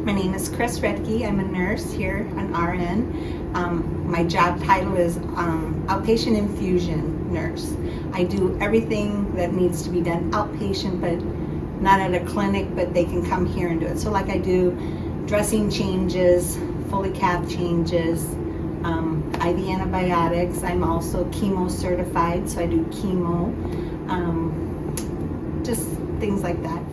My name is Chris Rettke. I'm a nurse here, an RN. My job title is Outpatient Infusion Nurse. I do everything that needs to be done outpatient, but not at a clinic, but they can come here and do it. So like I do dressing changes, Foley cath changes, IV antibiotics. I'm also chemo certified, so I do chemo, just things like that.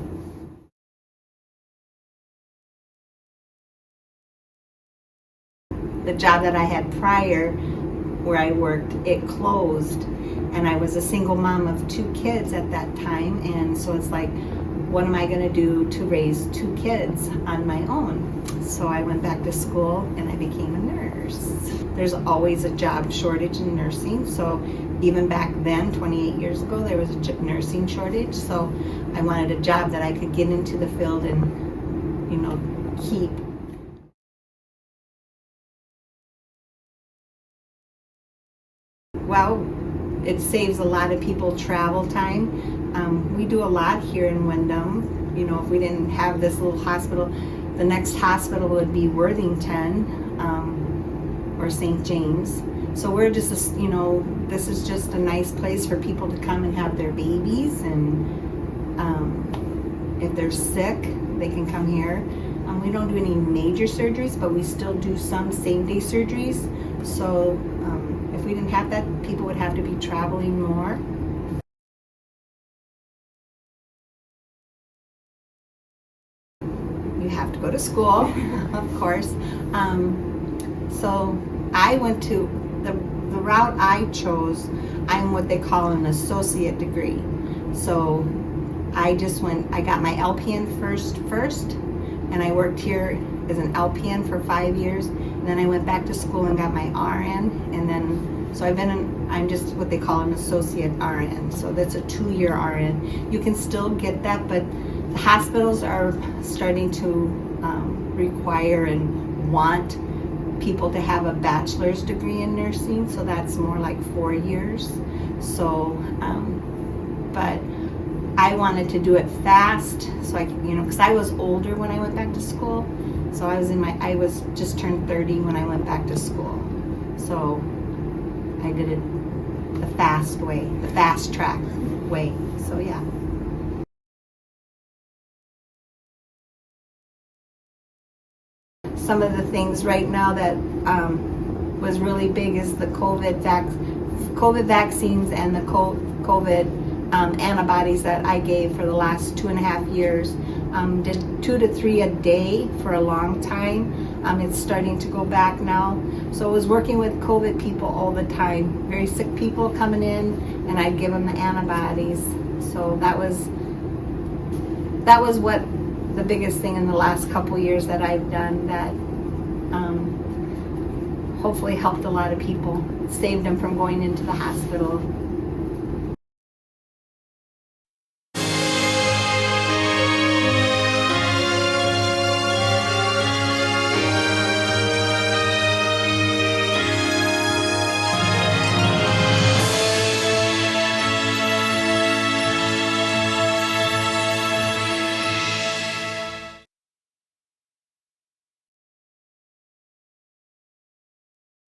The job that I had prior, where I worked, it closed, and I was a single mom of 2 kids at that time, and so it's like, what am I going to do to raise 2 kids on my own? So I went back to school and I became a nurse. There's always a job shortage in nursing, so even back then, 28 years ago, there was a nursing shortage, so I wanted a job that I could get into the field and, keep. Well, it saves a lot of people travel time. We do a lot here in Windom. If we didn't have this little hospital, the next hospital would be Worthington or St. James. So we're just, this is just a nice place for people to come and have their babies, and if they're sick, they can come here. We don't do any major surgeries, but we still do some same-day surgeries. So if we didn't have that, people would have to be traveling more. You have to go to school, of course. So I went to, the route I chose, I'm what they call an associate degree. So I got my LPN first, and I worked here as an LPN for 5 years. And then I went back to school and got my RN, and then, so I'm just what they call an associate RN. So that's a 2-year RN. You can still get that, but the hospitals are starting to require and want people to have a bachelor's degree in nursing, so that's more like 4 years. So, but I wanted to do it fast, so because I was older when I went back to school. So I was just turned 30 when I went back to school. So I did it the fast way, the fast track way. So yeah. Some of the things right now that was really big is the COVID vaccines and the COVID antibodies that I gave for the last 2.5 years. Did 2 to 3 a day for a long time. It's starting to go back now. So I was working with COVID people all the time, very sick people coming in, and I'd give them the antibodies. So that was what the biggest thing in the last couple years that I've done that hopefully helped a lot of people, saved them from going into the hospital.